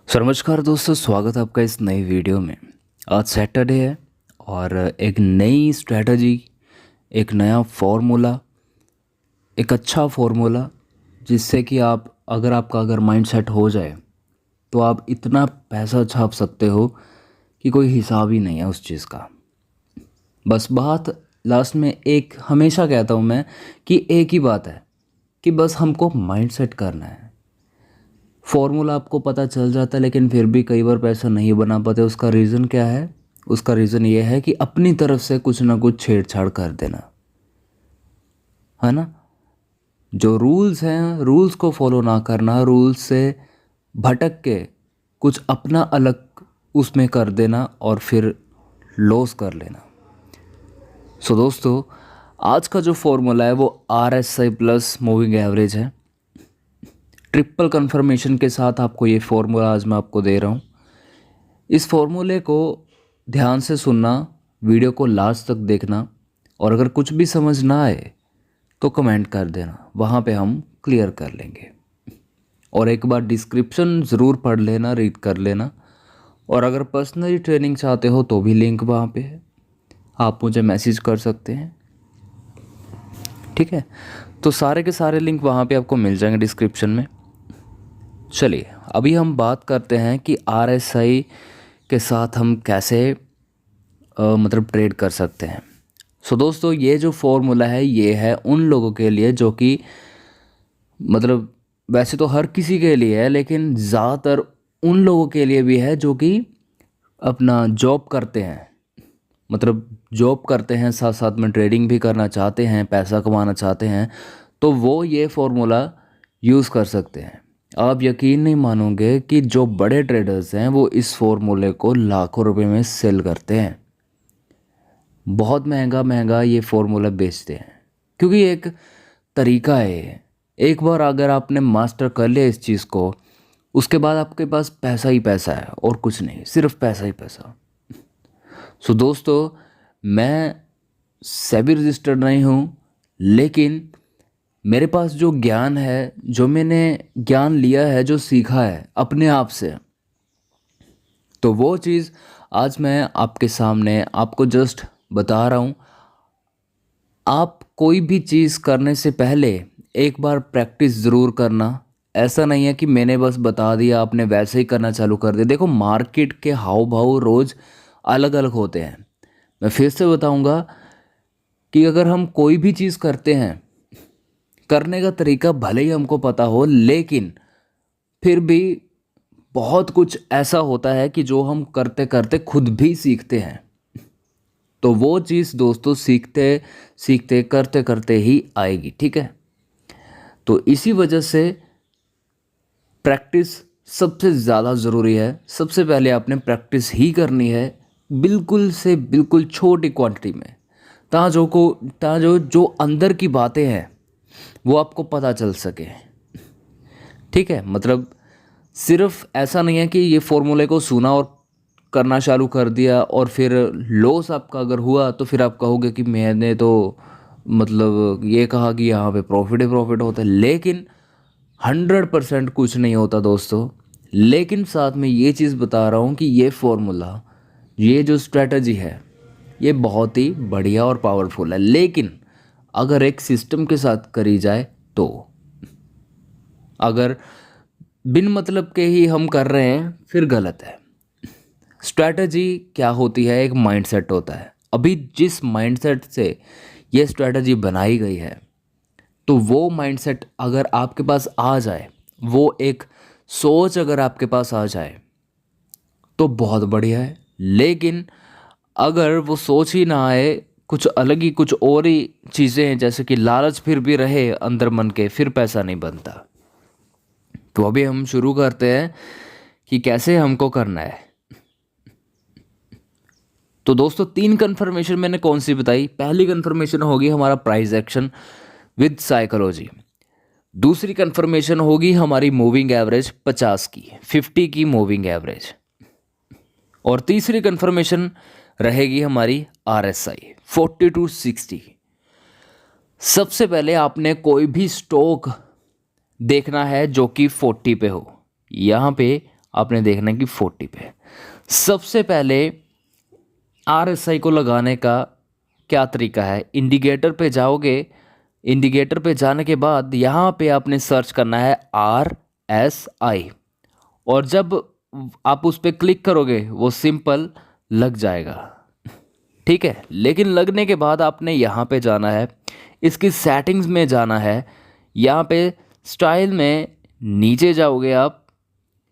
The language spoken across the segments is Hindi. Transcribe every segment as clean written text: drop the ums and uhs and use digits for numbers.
सो नमस्कार दोस्तों, स्वागत है आपका इस नई वीडियो में। आज सैटरडे है और एक नई स्ट्रैटेजी, एक नया फॉर्मूला, एक अच्छा फॉर्मूला जिससे कि अगर माइंड सेट हो जाए तो आप इतना पैसा छाप सकते हो कि कोई हिसाब ही नहीं है उस चीज़ का। बस बात लास्ट में एक हमेशा कहता हूँ मैं कि एक ही बात है कि बस हमको माइंड सेट करना है। फॉर्मूला आपको पता चल जाता है लेकिन फिर भी कई बार पैसा नहीं बना पाते। उसका रीज़न क्या है? उसका रीज़न ये है कि अपनी तरफ से कुछ ना कुछ छेड़छाड़ कर देना, है ना। जो रूल्स हैं, रूल्स को फॉलो ना करना, रूल्स से भटक के कुछ अपना अलग उसमें कर देना और फिर लॉस कर लेना। सो दोस्तों, आज का जो फॉर्मूला है वो RSI प्लस मूविंग एवरेज है। ट्रिपल कंफर्मेशन के साथ आपको ये फॉर्मूला आज मैं आपको दे रहा हूँ। इस फॉर्मूले को ध्यान से सुनना, वीडियो को लास्ट तक देखना, और अगर कुछ भी समझ ना आए तो कमेंट कर देना, वहाँ पे हम क्लियर कर लेंगे। और एक बार डिस्क्रिप्शन ज़रूर पढ़ लेना, रीड कर लेना। और अगर पर्सनली ट्रेनिंग चाहते हो तो भी लिंक वहाँ पे है, आप मुझे मैसेज कर सकते हैं, ठीक है। तो सारे के सारे लिंक वहाँ पे आपको मिल जाएंगे डिस्क्रिप्शन में। चलिए अभी हम बात करते हैं कि RSI के साथ हम कैसे मतलब ट्रेड कर सकते हैं। सो दोस्तों, ये जो फॉर्मूला है ये है उन लोगों के लिए जो कि मतलब वैसे तो हर किसी के लिए है, लेकिन ज़्यादातर उन लोगों के लिए भी है जो कि अपना जॉब करते हैं, मतलब जॉब करते हैं साथ साथ में ट्रेडिंग भी करना चाहते हैं, पैसा कमाना चाहते हैं, तो वो ये फॉर्मूला यूज़ कर सकते हैं। आप यकीन नहीं मानोगे कि जो बड़े ट्रेडर्स हैं वो इस फॉर्मूले को लाखों रुपए में सेल करते हैं, बहुत महंगा महंगा ये फॉर्मूला बेचते हैं, क्योंकि एक तरीका है ये। एक बार अगर आपने मास्टर कर लिया इस चीज़ को, उसके बाद आपके पास पैसा ही पैसा है और कुछ नहीं, सिर्फ पैसा ही पैसा। सो दोस्तों, मैं सेबी रजिस्टर्ड नहीं हूँ, लेकिन मेरे पास जो ज्ञान है, जो मैंने ज्ञान लिया है, जो सीखा है अपने आप से, तो वो चीज़ आज मैं आपके सामने आपको जस्ट बता रहा हूँ। आप कोई भी चीज़ करने से पहले एक बार प्रैक्टिस ज़रूर करना। ऐसा नहीं है कि मैंने बस बता दिया आपने वैसे ही करना चालू कर दिया। देखो, मार्केट के हाव भाव रोज़ अलग अलग होते हैं। मैं फिर से बताऊंगा कि अगर हम कोई भी चीज़ करते हैं, करने का तरीका भले ही हमको पता हो, लेकिन फिर भी बहुत कुछ ऐसा होता है कि जो हम करते करते खुद भी सीखते हैं। तो वो चीज़ दोस्तों सीखते सीखते करते करते ही आएगी, ठीक है। तो इसी वजह से प्रैक्टिस सबसे ज़्यादा ज़रूरी है। सबसे पहले आपने प्रैक्टिस ही करनी है, बिल्कुल से बिल्कुल छोटी क्वांटिटी में, ताजो जो अंदर की बातें हैं वो आपको पता चल सके, ठीक है। मतलब सिर्फ ऐसा नहीं है कि ये फॉर्मूले को सुना और करना चालू कर दिया और फिर लॉस आपका अगर हुआ तो फिर आप कहोगे कि मैंने तो मतलब ये कहा कि यहाँ पे प्रॉफिट ही प्रॉफिट होता है, लेकिन 100% कुछ नहीं होता दोस्तों। लेकिन साथ में ये चीज़ बता रहा हूँ कि ये फॉर्मूला, ये जो स्ट्रेटजी है, ये बहुत ही बढ़िया और पावरफुल है, लेकिन अगर एक सिस्टम के साथ करी जाए तो। अगर बिन मतलब के ही हम कर रहे हैं फिर गलत है। स्ट्रैटेजी क्या होती है? एक माइंडसेट होता है। अभी जिस माइंडसेट से ये स्ट्रैटेजी बनाई गई है, तो वो माइंडसेट अगर आपके पास आ जाए, वो एक सोच अगर आपके पास आ जाए तो बहुत बढ़िया है। लेकिन अगर वो सोच ही ना आए, कुछ अलग ही, कुछ और ही चीज़ें हैं, जैसे कि लालच फिर भी रहे अंदर मन के, फिर पैसा नहीं बनता। तो अभी हम शुरू करते हैं कि कैसे हमको करना है। तो दोस्तों, 3 कन्फर्मेशन मैंने कौन सी बताई? पहली कन्फर्मेशन होगी हमारा प्राइस एक्शन विद साइकोलॉजी। दूसरी कन्फर्मेशन होगी हमारी मूविंग एवरेज 50 की, 50 की मूविंग एवरेज। और तीसरी कन्फर्मेशन रहेगी हमारी RSI 40 to 60। सबसे पहले आपने कोई भी स्टॉक देखना है जो कि 40 पे हो। यहाँ पे आपने देखना है कि 40 पे। सबसे पहले RSI को लगाने का क्या तरीका है, इंडिकेटर पे जाओगे, इंडिकेटर पे जाने के बाद यहाँ पे आपने सर्च करना है RSI, और जब आप उस पर क्लिक करोगे वो सिंपल लग जाएगा, ठीक है। लेकिन लगने के बाद आपने यहाँ पे जाना है, इसकी सेटिंग्स में जाना है, यहाँ पे स्टाइल में नीचे जाओगे आप,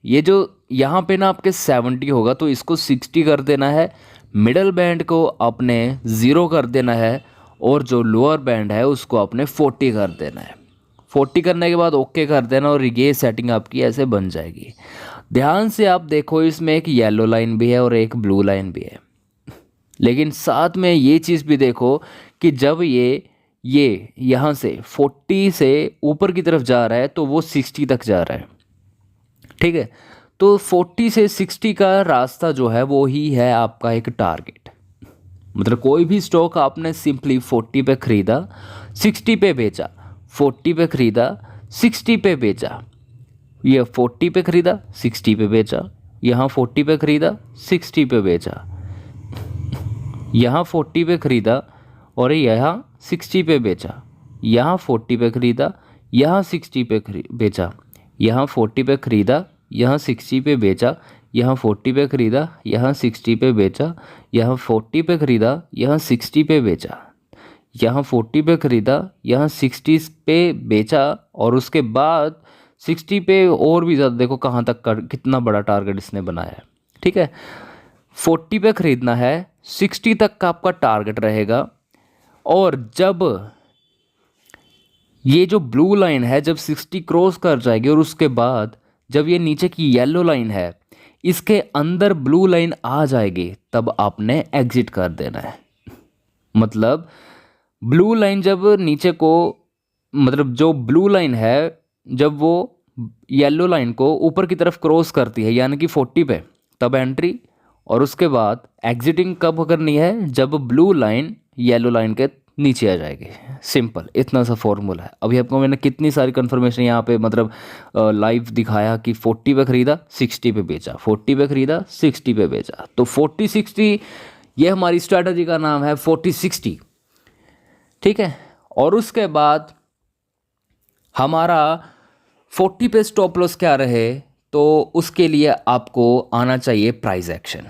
ये जो यहाँ पे ना आपके 70 होगा तो इसको 60 कर देना है, मिडल बैंड को आपने 0 कर देना है, और जो लोअर बैंड है उसको आपने 40 कर देना है। 40 करने के बाद ओके कर देना और ये सेटिंग आपकी ऐसे बन जाएगी। ध्यान से आप देखो, इसमें एक येलो लाइन भी है और एक ब्लू लाइन भी है, लेकिन साथ में ये चीज़ भी देखो कि जब ये यहाँ से 40 से ऊपर की तरफ जा रहा है तो वो 60 तक जा रहा है, ठीक है। तो 40 से 60 का रास्ता जो है वो ही है आपका एक टारगेट। मतलब कोई भी स्टॉक आपने सिंपली 40 पे ख़रीदा, 60 पे बेचा, 40 पे ख़रीदा, 60 पे बेचा, ये 40 पे ख़रीदा, 60 पे बेचा, यहाँ 40 पे ख़रीदा, 60 पे बेचा, यहाँ 40 पे ख़रीदा और यहाँ 60 पे बेचा, यहाँ 40 पे ख़रीदा, यहाँ 60 पे बेचा, यहाँ 40 पे ख़रीदा, यहाँ 60 पे बेचा, यहाँ 40 पे ख़रीदा, यहाँ 60 पे बेचा, यहाँ 40 पे ख़रीदा, यहाँ 60 पे बेचा, यहाँ 40 पे ख़रीदा, यहाँ 60 पे बेचा, और उसके बाद 60 पे और भी ज़्यादा, देखो कहाँ तक का कितना बड़ा टारगेट इसने बनाया है, ठीक है। 40 पे ख़रीदना है, 60 तक का आपका टारगेट रहेगा, और जब ये जो ब्लू लाइन है जब 60 क्रॉस कर जाएगी और उसके बाद जब ये नीचे की येलो लाइन है इसके अंदर ब्लू लाइन आ जाएगी, तब आपने एग्जिट कर देना है। मतलब ब्लू लाइन जब नीचे को, मतलब जो ब्लू लाइन है जब वो येलो लाइन को ऊपर की तरफ क्रॉस करती है यानी कि 40 पे, तब एंट्री, और उसके बाद एग्जिटिंग कब करनी है, जब ब्लू लाइन येलो लाइन के नीचे आ जाएगी। सिंपल इतना सा फॉर्मूला है। अभी आपको मैंने कितनी सारी कंफर्मेशन यहाँ पे मतलब लाइव दिखाया कि 40 पे ख़रीदा, 60 पे बेचा, 40 पे ख़रीदा, 60 पे बेचा। तो 40-60 ये हमारी स्ट्रैटेजी का नाम है, 40-60, ठीक है। और उसके बाद हमारा 40 पे स्टॉप लॉस क्या रहे, तो उसके लिए आपको आना चाहिए प्राइस एक्शन,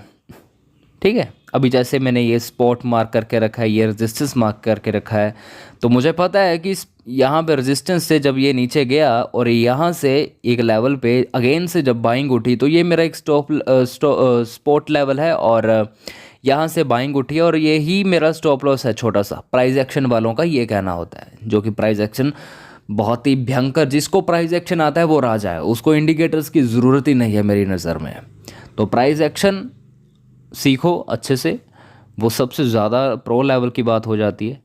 ठीक है। अभी जैसे मैंने ये स्पॉट मार्क करके रखा है, ये रेजिस्टेंस मार्क करके रखा है, तो मुझे पता है कि यहाँ पे रेजिस्टेंस से जब ये नीचे गया और यहाँ से एक लेवल पे अगेन से जब बाइंग उठी तो ये मेरा एक स्पॉट लेवल है, और यहाँ से बाइंग उठी और ये ही मेरा स्टॉप लॉस है छोटा सा। प्राइस एक्शन वालों का ये कहना होता है, जो कि प्राइस एक्शन बहुत ही भयंकर, जिसको प्राइस एक्शन आता है वो राजा है, उसको इंडिकेटर्स की ज़रूरत ही नहीं है मेरी नज़र में। तो प्राइस एक्शन सीखो अच्छे से, वो सबसे ज़्यादा प्रो लेवल की बात हो जाती है।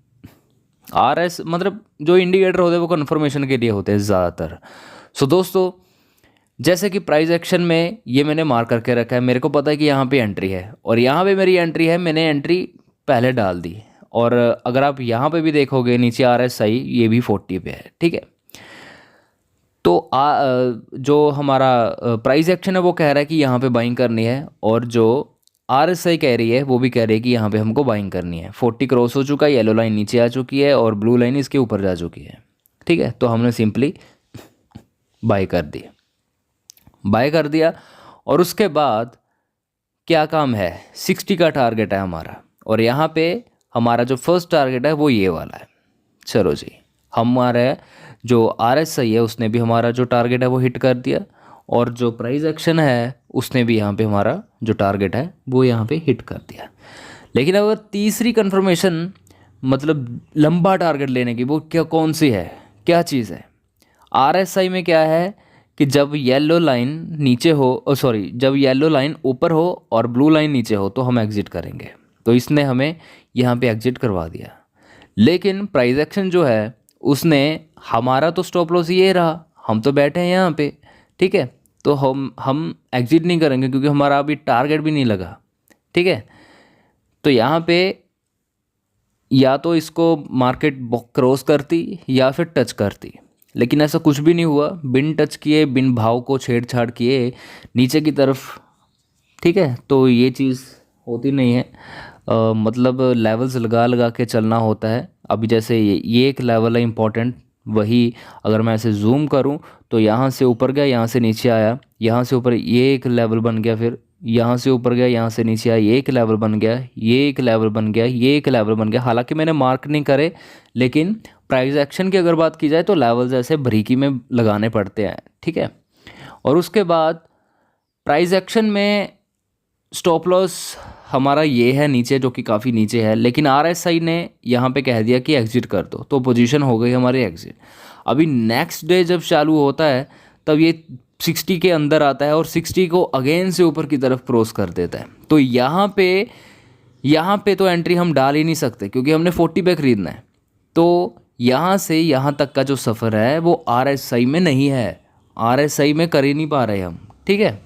RS मतलब जो इंडिकेटर होते हैं वो कन्फर्मेशन के लिए होते हैं ज़्यादातर। सो दोस्तों, जैसे कि प्राइस एक्शन में ये मैंने मार्क करके रखा है, मेरे को पता है कि यहाँ पे एंट्री है और यहाँ पे मेरी एंट्री है, मैंने एंट्री पहले डाल दी। और अगर आप यहाँ पे भी देखोगे नीचे RSI ये भी 40 पे है, ठीक है। तो जो हमारा प्राइस एक्शन है वो कह रहा है कि यहाँ पे बाइंग करनी है, और जो RSI कह रही है वो भी कह रही है कि यहाँ पे हमको बाइंग करनी है। 40 क्रॉस हो चुका है, येलो लाइन नीचे आ चुकी है और ब्लू लाइन इसके ऊपर जा चुकी है, ठीक है। तो हमने सिंपली बाय कर दी, बाय कर दिया। और उसके बाद क्या काम है, 60 का टारगेट है हमारा, और यहाँ पे हमारा जो फर्स्ट टारगेट है वो ये वाला है। चलो जी, हमारे जो RSI है उसने भी हमारा जो टारगेट है वो हिट कर दिया, और जो प्राइस एक्शन है उसने भी यहाँ पे हमारा जो टारगेट है वो यहाँ पे हिट कर दिया। लेकिन अगर तीसरी कंफर्मेशन मतलब लंबा टारगेट लेने की, वो क्या कौन सी है, क्या चीज़ है, RSI में क्या है कि जब येलो लाइन नीचे हो, सॉरी जब येलो लाइन ऊपर हो और ब्लू लाइन नीचे हो तो हम एग्जिट करेंगे। तो इसने हमें यहाँ पे एग्जिट करवा दिया। लेकिन प्राइस एक्शन जो है उसने, हमारा तो स्टॉप लॉस ये रहा, हम तो बैठे हैं यहाँ पे, ठीक है। तो हम एग्जिट नहीं करेंगे क्योंकि हमारा अभी टारगेट भी नहीं लगा, ठीक है। तो यहाँ पे या तो इसको मार्केट क्रॉस करती या फिर टच करती, लेकिन ऐसा कुछ भी नहीं हुआ, बिन टच किए, बिन भाव को छेड़छाड़ किए नीचे की तरफ। ठीक है, तो ये चीज़ होती नहीं है। मतलब लेवल्स लगा लगा के चलना होता है। अभी जैसे ये एक लेवल है इम्पोर्टेंट, वही अगर मैं ऐसे जूम करूं तो यहाँ से ऊपर गया, यहाँ से नीचे आया, यहाँ से ऊपर, ये एक लेवल बन गया, फिर यहाँ से ऊपर गया, यहाँ से नीचे आया, ये एक लेवल बन गया, ये एक लेवल बन गया, ये एक लेवल बन गया। हालांकि मैंने मार्क नहीं करे, लेकिन प्राइस एक्शन की अगर बात की जाए तो लेवल्स ऐसे बारीकी में लगाने पड़ते हैं। ठीक है, और उसके बाद प्राइस एक्शन में स्टॉप लॉस हमारा ये है नीचे, जो कि काफ़ी नीचे है, लेकिन आरएसआई ने यहाँ पे कह दिया कि एग्जिट कर दो, तो पोजीशन हो गई हमारी एग्जिट। अभी नेक्स्ट डे जब चालू होता है तब ये 60 के अंदर आता है और 60 को अगेन से ऊपर की तरफ क्रॉस कर देता है। तो यहाँ पे तो एंट्री हम डाल ही नहीं सकते, क्योंकि हमने 40 पे ख़रीदना है। तो यहाँ से यहाँ तक का जो सफ़र है वो आरएसआई में नहीं है, आरएसआई में कर ही नहीं पा रहे हम। ठीक है,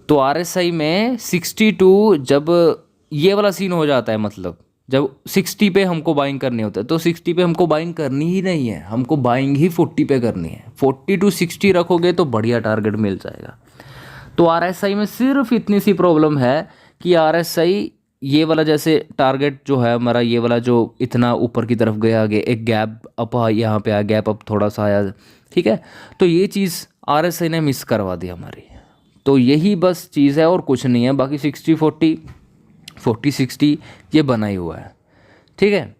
तो आरएसआई में 62 जब ये वाला सीन हो जाता है, मतलब जब 60 पे हमको बाइंग करनी होता है, तो 60 पे हमको बाइंग करनी ही नहीं है, हमको बाइंग ही 40 पे करनी है। 40 to 60 रखोगे तो बढ़िया टारगेट मिल जाएगा। तो आरएसआई में सिर्फ इतनी सी प्रॉब्लम है कि आरएसआई ये वाला जैसे टारगेट जो है हमारा, ये वाला जो इतना ऊपर की तरफ गया, आगे एक गैप अप यहाँ पे आया, गैप अप थोड़ा सा आया। ठीक है, तो ये चीज़ आरएसआई ने मिस करवा दी हमारी। तो यही बस चीज़ है और कुछ नहीं है, बाकी 60-40, 40-60 ये बना ही हुआ है। ठीक है,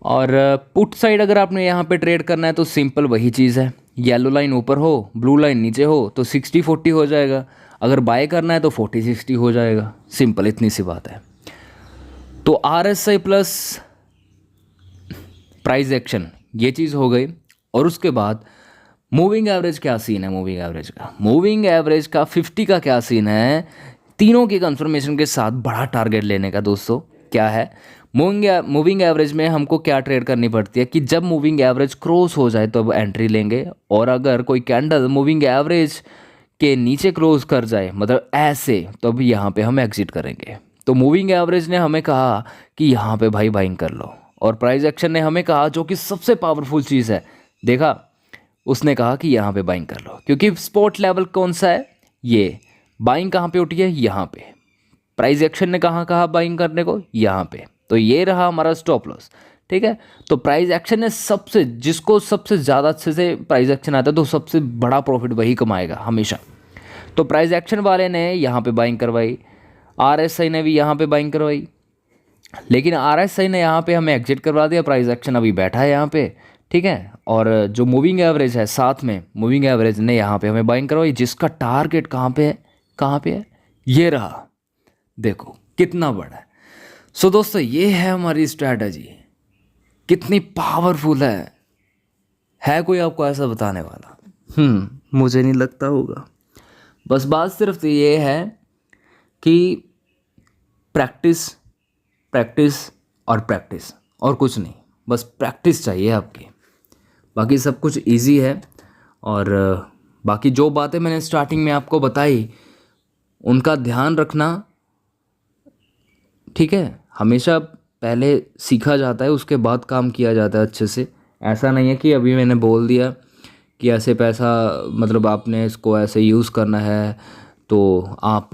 और पुट साइड अगर आपने यहाँ पे ट्रेड करना है तो सिंपल वही चीज़ है, येलो लाइन ऊपर हो, ब्लू लाइन नीचे हो तो 60-40 हो जाएगा। अगर बाय करना है तो 40-60 हो जाएगा, सिंपल इतनी सी बात है। तो आरएसआई प्लस प्राइस एक्शन ये चीज़ हो गई। और उसके बाद मूविंग एवरेज क्या सीन है, मूविंग एवरेज का 50 का क्या सीन है, तीनों की कंफर्मेशन के साथ बड़ा टारगेट लेने का दोस्तों क्या है। मूविंग एवरेज में हमको क्या ट्रेड करनी पड़ती है कि जब मूविंग एवरेज क्रॉस हो जाए तो अब एंट्री लेंगे, और अगर कोई कैंडल मूविंग एवरेज के नीचे क्रॉस कर जाए, मतलब ऐसे, तो अब यहाँ पे हम एग्जिट करेंगे। तो मूविंग एवरेज ने हमें कहा कि यहाँ पे भाई बाइंग कर लो, और प्राइस एक्शन ने हमें कहा, जो कि सबसे पावरफुल चीज़ है, देखा, उसने कहा कि यहाँ पे बाइंग कर लो, क्योंकि स्पॉट लेवल कौन सा है, ये बाइंग कहाँ पे उठी है, यहाँ पे। प्राइस एक्शन ने कहा बाइंग करने को, यहाँ पे। तो ये रहा हमारा स्टॉप लॉस। ठीक है, तो प्राइस एक्शन ने जिसको सबसे ज़्यादा अच्छे से प्राइस एक्शन आता है तो सबसे बड़ा प्रॉफिट वही कमाएगा हमेशा। तो प्राइस एक्शन वाले ने यहाँ पे बाइंग करवाई, आरएसआई ने भी यहाँ पे बाइंग करवाई, लेकिन आरएसआई ने यहाँ पे हमें एग्जिट करवा दिया, प्राइस एक्शन अभी बैठा है यहाँ पे। ठीक है, और जो मूविंग एवरेज है साथ में, मूविंग एवरेज ने यहाँ पे हमें बाइंग करवाई, जिसका टारगेट कहाँ पे है, ये रहा, देखो कितना बड़ा है। सो दोस्तों ये है हमारी स्ट्रैटेजी, कितनी पावरफुल है कोई आपको ऐसा बताने वाला? मुझे नहीं लगता होगा। बस बात सिर्फ ये है कि प्रैक्टिस प्रैक्टिस और प्रैक्टिस, और कुछ नहीं, बस प्रैक्टिस चाहिए आपकी, बाकी सब कुछ इजी है। और बाकी जो बातें मैंने स्टार्टिंग में आपको बताई उनका ध्यान रखना। ठीक है, हमेशा पहले सीखा जाता है, उसके बाद काम किया जाता है अच्छे से। ऐसा नहीं है कि अभी मैंने बोल दिया कि ऐसे पैसा, मतलब आपने इसको ऐसे यूज़ करना है तो आप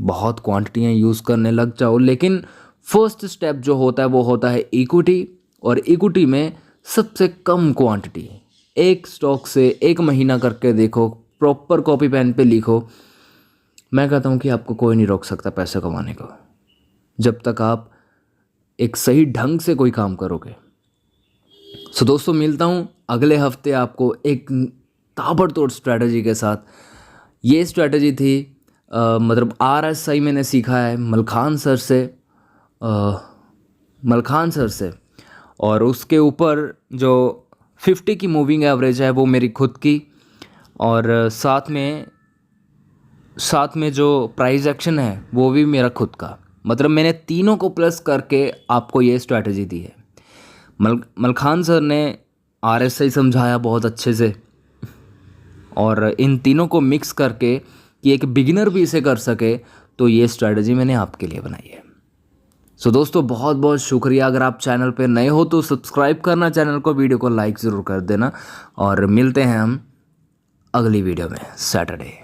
बहुत क्वांटिटियाँ यूज़ करने लग जाओ। लेकिन फर्स्ट स्टेप जो होता है वो होता है इक्विटी, और इक्विटी में सबसे कम क्वांटिटी, एक स्टॉक से एक महीना करके देखो, प्रॉपर कॉपी पेन पे लिखो। मैं कहता हूँ कि आपको कोई नहीं रोक सकता पैसा कमाने को, जब तक आप एक सही ढंग से कोई काम करोगे। सो दोस्तों मिलता हूँ अगले हफ्ते आपको एक ताबड़तोड़ स्ट्रैटेजी के साथ। ये स्ट्रैटेजी थी मतलब आरएसआई मैंने सीखा है मलखान सर से, और उसके ऊपर जो 50 की मूविंग एवरेज है वो मेरी खुद की, और साथ में जो प्राइस एक्शन है वो भी मेरा खुद का। मतलब मैंने तीनों को प्लस करके आपको ये स्ट्रैटेजी दी है। मलखान सर ने आरएसआई समझाया बहुत अच्छे से, और इन तीनों को मिक्स करके कि एक बिगिनर भी इसे कर सके, तो ये स्ट्रैटेजी मैंने आपके लिए बनाई है। सो दोस्तों बहुत बहुत शुक्रिया। अगर आप चैनल पे नए हो तो सब्सक्राइब करना चैनल को, वीडियो को लाइक ज़रूर कर देना और मिलते हैं हम अगली वीडियो में सैटरडे।